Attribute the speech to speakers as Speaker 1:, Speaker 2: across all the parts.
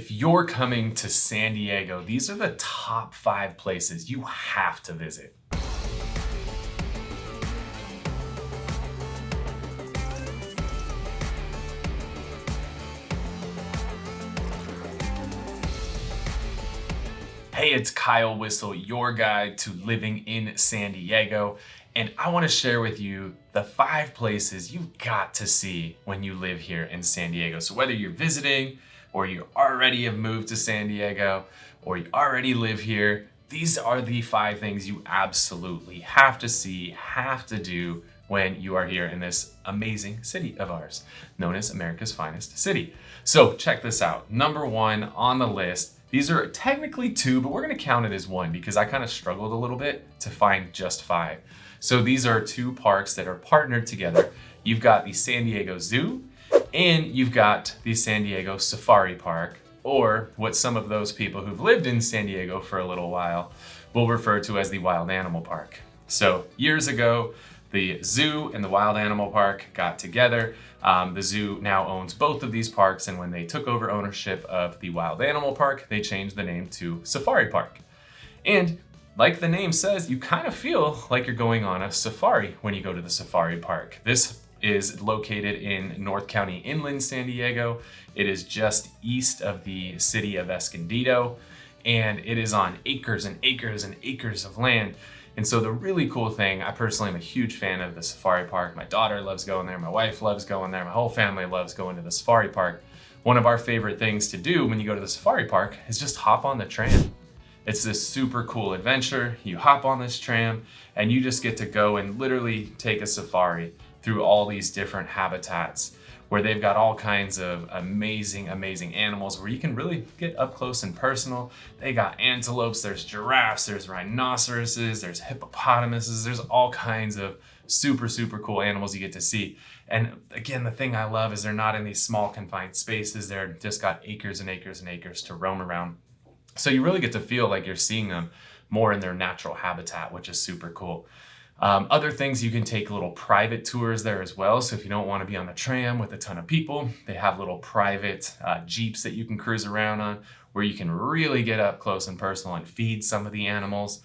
Speaker 1: If you're coming to San Diego, these are the top 5 places you have to visit. Hey, it's Kyle Whistle, your guide to living in San Diego, and I want to share with you the 5 places you've got to see when you live here in San Diego. So whether you're visiting, or you already have moved to San Diego, or you already live here, these are the 5 things you absolutely have to see, have to do when you are here in this amazing city of ours, known as America's finest city. So check this out. Number 1 on the list, these are technically 2, but we're gonna count it as 1 because I kind of struggled a little bit to find just 5. So these are 2 parks that are partnered together. You've got the San Diego Zoo, and you've got the San Diego Safari Park, or what some of those people who've lived in San Diego for a little while will refer to as the Wild Animal Park. So years ago, the zoo and the Wild Animal Park got together. The zoo now owns both of these parks, and when they took over ownership of the Wild Animal Park, they changed the name to Safari Park. And like the name says, you kind of feel like you're going on a safari when you go to the Safari Park. This is located in North County, inland San Diego. It is just east of the city of Escondido, and it is on acres and acres and acres of land. And so the really cool thing, I personally am a huge fan of the Safari Park. My daughter loves going there, my wife loves going there, my whole family loves going to the Safari Park. One of our favorite things to do when you go to the Safari Park is just hop on the tram. It's this super cool adventure. You hop on this tram and you just get to go and literally take a safari through all these different habitats where they've got all kinds of amazing animals where you can really get up close and personal. They got antelopes, there's giraffes, there's rhinoceroses, there's hippopotamuses, there's all kinds of super cool animals you get to see. And again, the thing I love is they're not in these small confined spaces. They're just got acres and acres and acres to roam around. So you really get to feel like you're seeing them more in their natural habitat, which is super cool. Other things, you can take little private tours there as well. So if you don't want to be on the tram with a ton of people, they have little private Jeeps that you can cruise around on where you can really get up close and personal and feed some of the animals.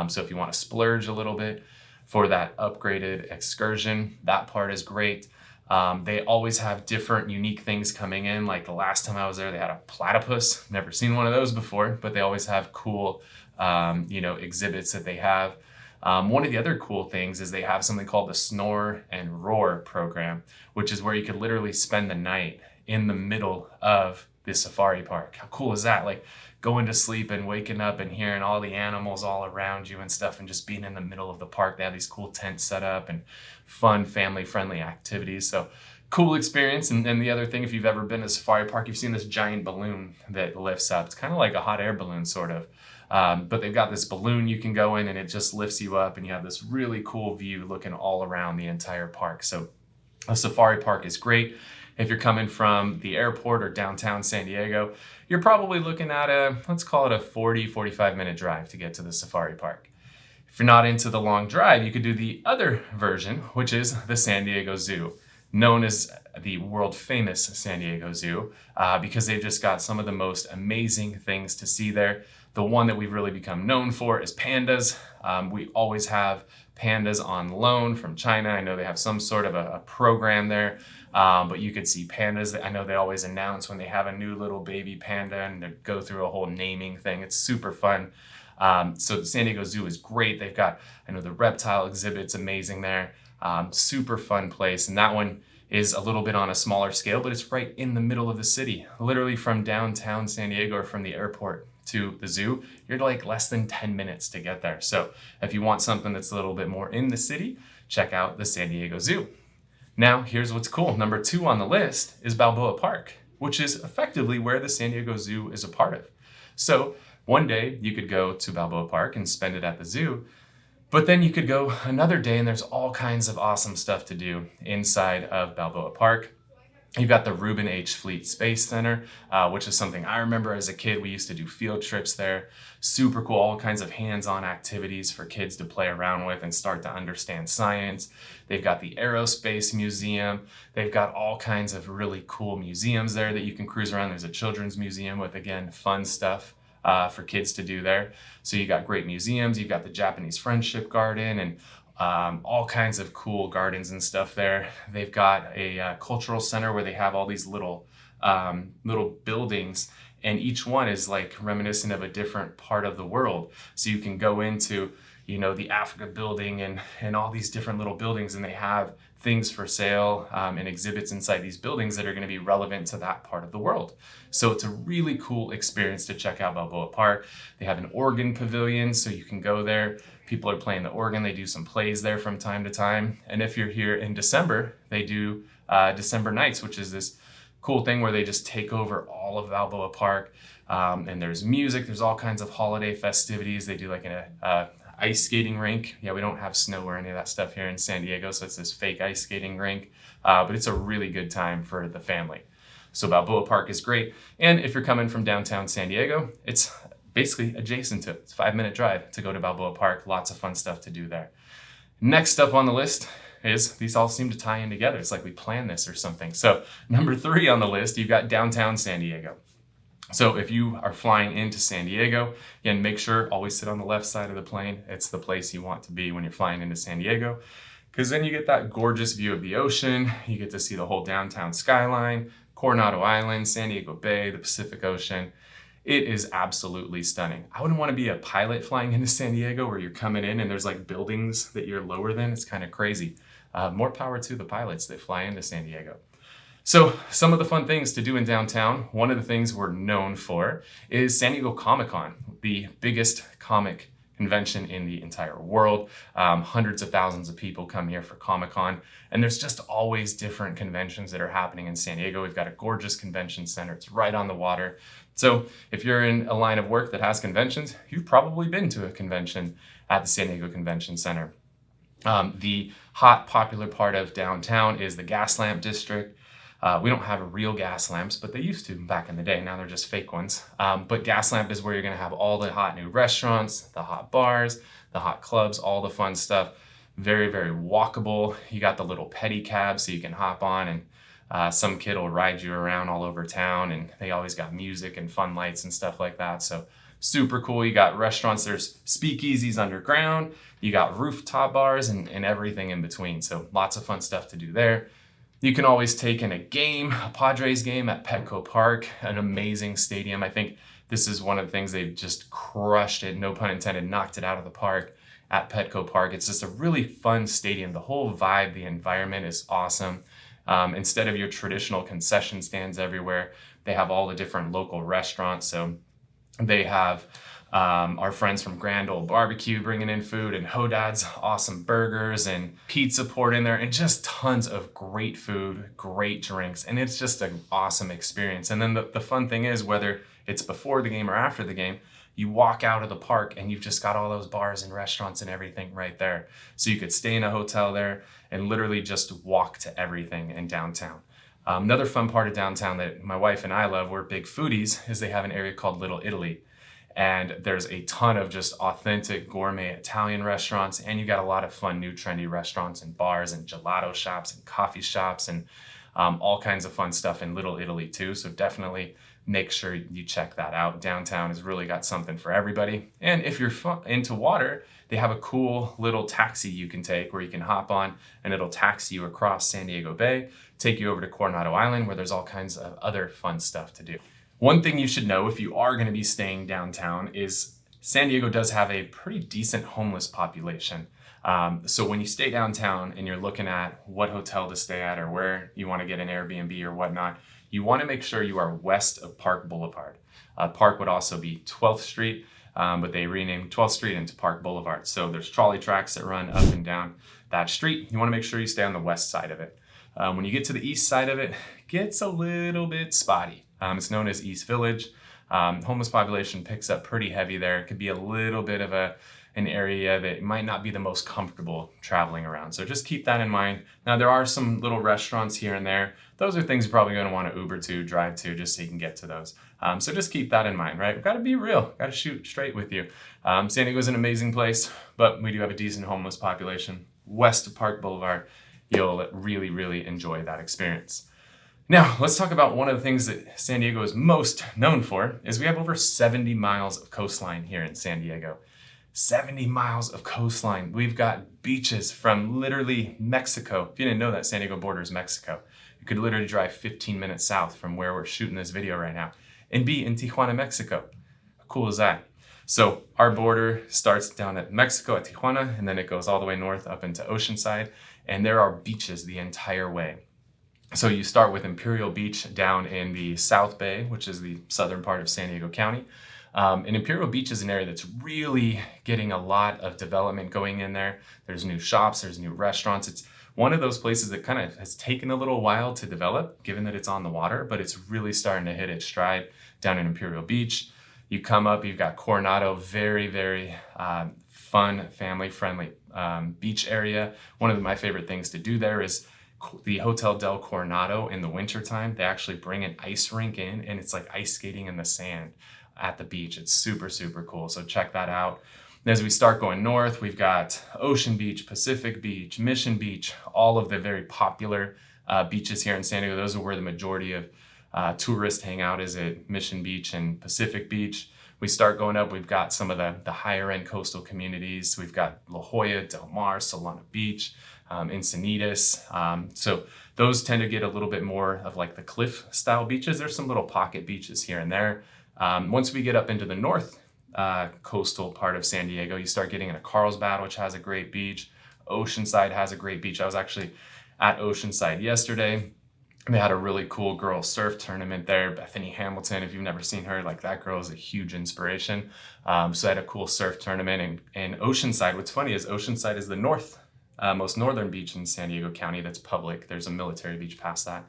Speaker 1: So if you want to splurge a little bit for that upgraded excursion, that part is great. They always have different unique things coming in. Like the last time I was there, they had a platypus. Never seen one of those before, but they always have cool, exhibits that they have. One of the other cool things is they have something called the Snore and Roar program, which is where you could literally spend the night in the middle of the safari park. How cool is that? Like going to sleep and waking up and hearing all the animals all around you and stuff and just being in the middle of the park. They have these cool tents set up and fun family-friendly activities. So cool experience. And then the other thing, if you've ever been to a safari park, you've seen this giant balloon that lifts up. It's kind of like a hot air balloon sort of. But they've got this balloon you can go in and it just lifts you up and you have this really cool view looking all around the entire park. So a safari park is great. If you're coming from the airport or downtown San Diego, you're probably looking at let's call it a 45 minute drive to get to the safari park. If you're not into the long drive, you could do the other version, which is the San Diego Zoo, known as the world famous San Diego Zoo, because they've just got some of the most amazing things to see there. The one that we've really become known for is pandas. We always have pandas on loan from China. I know they have some sort of a program there, but you could see pandas. I know they always announce when they have a new little baby panda and they go through a whole naming thing. It's super fun. So the San Diego Zoo is great. They've got, I know the reptile exhibit's amazing there. Super fun place. And that one is a little bit on a smaller scale, but it's right in the middle of the city, literally from downtown San Diego or from the airport to the zoo, you're like less than 10 minutes to get there. So if you want something that's a little bit more in the city, check out the San Diego Zoo. Now, here's what's cool. Number 2 on the list is Balboa Park, which is effectively where the San Diego Zoo is a part of. So one day you could go to Balboa Park and spend it at the zoo, but then you could go another day and there's all kinds of awesome stuff to do inside of Balboa Park. You've got the Reuben H. Fleet Space Center, which is something I remember as a kid. We used to do field trips there. Super cool, all kinds of hands-on activities for kids to play around with and start to understand science. They've got the Aerospace Museum. They've got all kinds of really cool museums there that you can cruise around. There's a children's museum with, again, fun stuff for kids to do there. So you got great museums. You've got the Japanese Friendship Garden and all kinds of cool gardens and stuff there. They've got a cultural center where they have all these little buildings, and each one is like reminiscent of a different part of the world. So you can go into, the Africa building and all these different little buildings, and they have things for sale and exhibits inside these buildings that are going to be relevant to that part of the world. So it's a really cool experience to check out Balboa Park. They have an organ pavilion, so you can go there. People are playing the organ. They do some plays there from time to time. And if you're here in December, they do December Nights, which is this cool thing where they just take over all of Balboa Park. And there's music. There's all kinds of holiday festivities. They do like an ice skating rink. Yeah, we don't have snow or any of that stuff here in San Diego, so it's this fake ice skating rink. But it's a really good time for the family. So Balboa Park is great. And if you're coming from downtown San Diego, it's basically adjacent to it. It's a 5-minute drive to go to Balboa Park. Lots of fun stuff to do there. Next up on the list is, these all seem to tie in together. It's like we planned this or something. So number 3 on the list, you've got downtown San Diego. So if you are flying into San Diego, again, make sure always sit on the left side of the plane. It's the place you want to be when you're flying into San Diego, because then you get that gorgeous view of the ocean. You get to see the whole downtown skyline, Coronado Island, San Diego Bay, the Pacific Ocean. It is absolutely stunning. I wouldn't want to be a pilot flying into San Diego where you're coming in and there's like buildings that you're lower than. It's kind of crazy. More power to the pilots that fly into San Diego. So some of the fun things to do in downtown, one of the things we're known for is San Diego Comic-Con, the biggest comic convention in the entire world. Hundreds of thousands of people come here for Comic-Con, and there's just always different conventions that are happening in San Diego. We've got a gorgeous convention center. It's right on the water. So if you're in a line of work that has conventions, you've probably been to a convention at the San Diego Convention Center. The hot, popular part of downtown is the gas lamp district. We don't have real gas lamps, but they used to back in the day. Now they're just fake ones. But gas lamp is where you're going to have all the hot new restaurants, the hot bars, the hot clubs, all the fun stuff. Very, very walkable. You got the little pedicab so you can hop on, and some kid will ride you around all over town, and they always got music and fun lights and stuff like that. So super cool. You got restaurants, there's speakeasies underground, you got rooftop bars and everything in between. So lots of fun stuff to do there. You can always take in a game, a Padres game at Petco Park, an amazing stadium. I think this is one of the things they've just crushed it, no pun intended, knocked it out of the park at Petco Park. It's just a really fun stadium. The whole vibe, the environment is awesome. Instead of your traditional concession stands everywhere, they have all the different local restaurants. So they have our friends from Grand Ole Barbecue bringing in food, and Hodad's awesome burgers and pizza poured in there, and just tons of great food, great drinks, and it's just an awesome experience. And then the fun thing is, whether it's before the game or after the game, you walk out of the park and you've just got all those bars and restaurants and everything right there. So you could stay in a hotel there and literally just walk to everything in downtown. Another fun part of downtown that my wife and I love, we're big foodies, is they have an area called Little Italy. And there's a ton of just authentic gourmet Italian restaurants, and you got a lot of fun new trendy restaurants and bars and gelato shops and coffee shops and all kinds of fun stuff in Little Italy too. So definitely make sure you check that out. Downtown has really got something for everybody. And if you're into water, they have a cool little taxi you can take where you can hop on and it'll taxi you across San Diego Bay, take you over to Coronado Island where there's all kinds of other fun stuff to do. One thing you should know if you are going to be staying downtown is San Diego does have a pretty decent homeless population. So when you stay downtown and you're looking at what hotel to stay at or where you want to get an Airbnb or whatnot, you want to make sure you are west of Park Boulevard. Park would also be 12th Street, but they renamed 12th Street into Park Boulevard. So there's trolley tracks that run up and down that street. You want to make sure you stay on the west side of it. When you get to the east side of it, it gets a little bit spotty. It's known as East Village. Homeless population picks up pretty heavy there. It could be a little bit of an area that might not be the most comfortable traveling around. So just keep that in mind. Now there are some little restaurants here and there. Those are things you're probably going to want to Uber to, drive to, just so you can get to those. So just keep that in mind, right? We've got to be real, got to shoot straight with you. San Diego is an amazing place, but we do have a decent homeless population. West of Park Boulevard, you'll really, really enjoy that experience. Now, let's talk about one of the things that San Diego is most known for is we have over 70 miles of coastline here in San Diego. 70 miles of coastline. We've got beaches from literally Mexico. If you didn't know that, San Diego borders Mexico. You could literally drive 15 minutes south from where we're shooting this video right now and be in Tijuana, Mexico. How cool is that? So our border starts down at Mexico, at Tijuana, and then it goes all the way north up into Oceanside, and there are beaches the entire way. So you start with Imperial Beach down in the South Bay, which is the southern part of San Diego County. And Imperial Beach is an area that's really getting a lot of development going in there. There's new shops, there's new restaurants. It's one of those places that kind of has taken a little while to develop, given that it's on the water, but it's really starting to hit its stride down in Imperial Beach. You come up, you've got Coronado, very, very fun, family-friendly beach area. One of my favorite things to do there is the Hotel del Coronado in the wintertime. They actually bring an ice rink in, and it's like ice skating in the sand at the beach. It's super, super cool. So check that out. And as we start going north, we've got Ocean Beach, Pacific Beach, Mission Beach, all of the very popular beaches here in San Diego. Those are where the majority of tourists hang out, is at Mission Beach and Pacific Beach. We start going up, we've got some of the higher end coastal communities. We've got La Jolla, Del Mar, Solana Beach, Encinitas. So those tend to get a little bit more of like the cliff style beaches. There's some little pocket beaches here and there. Once we get up into the north coastal part of San Diego, you start getting into Carlsbad, which has a great beach. Oceanside has a great beach. I was actually at Oceanside yesterday. They had a really cool girls surf tournament there. Bethany Hamilton, if you've never seen her, like that girl is a huge inspiration. So they had a cool surf tournament in Oceanside. What's funny is Oceanside is the most northern beach in San Diego County that's public. There's a military beach past that.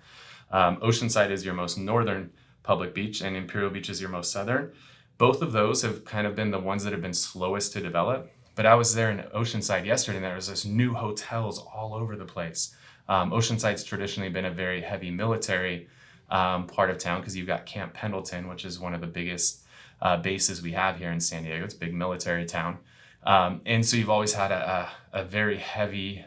Speaker 1: Oceanside is your most northern public beach, and Imperial Beach is your most southern. Both of those have kind of been the ones that have been slowest to develop. But I was there in Oceanside yesterday, and there was this new hotels all over the place. Oceanside's traditionally been a very heavy military part of town, because you've got Camp Pendleton, which is one of the biggest bases we have here in San Diego. It's a big military town. And so you've always had a very heavy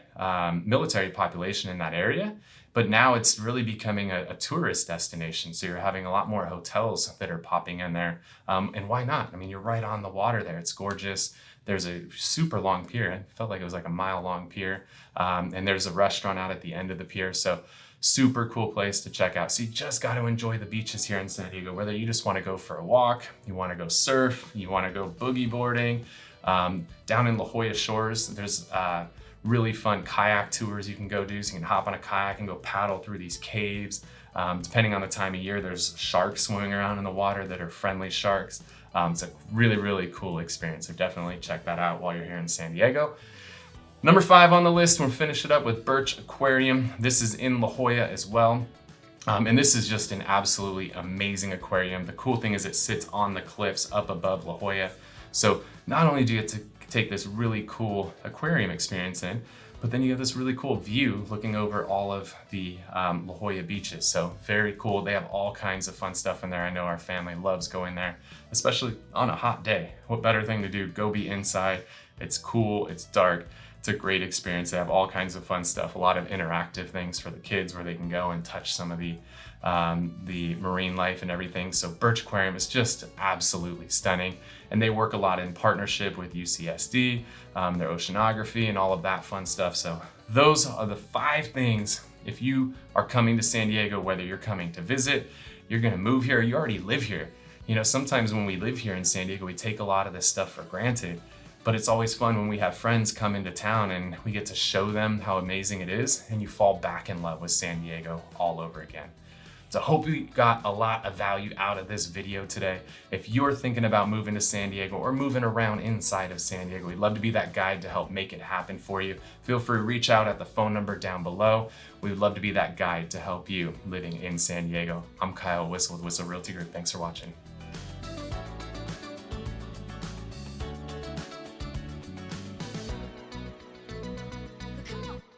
Speaker 1: military population in that area. But now it's really becoming a tourist destination. So you're having a lot more hotels that are popping in there. And why not? I mean, you're right on the water there. It's gorgeous. There's a super long pier. It felt like it was like a mile long pier. And there's a restaurant out at the end of the pier. So super cool place to check out. So you just got to enjoy the beaches here in San Diego, whether you just want to go for a walk, you want to go surf, you want to go boogie boarding. Down in La Jolla Shores, there's really fun kayak tours you can go do. So you can hop on a kayak and go paddle through these caves. Depending on the time of year, there's sharks swimming around in the water that are friendly sharks. It's a really, really cool experience. So definitely check that out while you're here in San Diego. Number 5 on the list, we'll finish it up with Birch Aquarium. This is in La Jolla as well. And this is just an absolutely amazing aquarium. The cool thing is it sits on the cliffs up above La Jolla. So not only do you get to take this really cool aquarium experience in, but then you have this really cool view looking over all of the La Jolla beaches. So very cool. They have all kinds of fun stuff in there. I know our family loves going there, especially on a hot day. What better thing to do? Go be inside. It's cool. It's dark. It's a great experience. They have all kinds of fun stuff, a lot of interactive things for the kids where they can go and touch some of the marine life and everything. So Birch Aquarium is just absolutely stunning. And they work a lot in partnership with UCSD, their oceanography and all of that fun stuff. So those are the 5 things. If you are coming to San Diego, whether you're coming to visit, you're gonna move here, you already live here. You know, sometimes when we live here in San Diego, we take a lot of this stuff for granted. But it's always fun when we have friends come into town and we get to show them how amazing it is, and you fall back in love with San Diego all over again. So I hope you got a lot of value out of this video today. If you're thinking about moving to San Diego or moving around inside of San Diego, we'd love to be that guide to help make it happen for you. Feel free to reach out at the phone number down below. We would love to be that guide to help you living in San Diego. I'm Kyle Whistle with Whistle Realty Group. Thanks for watching.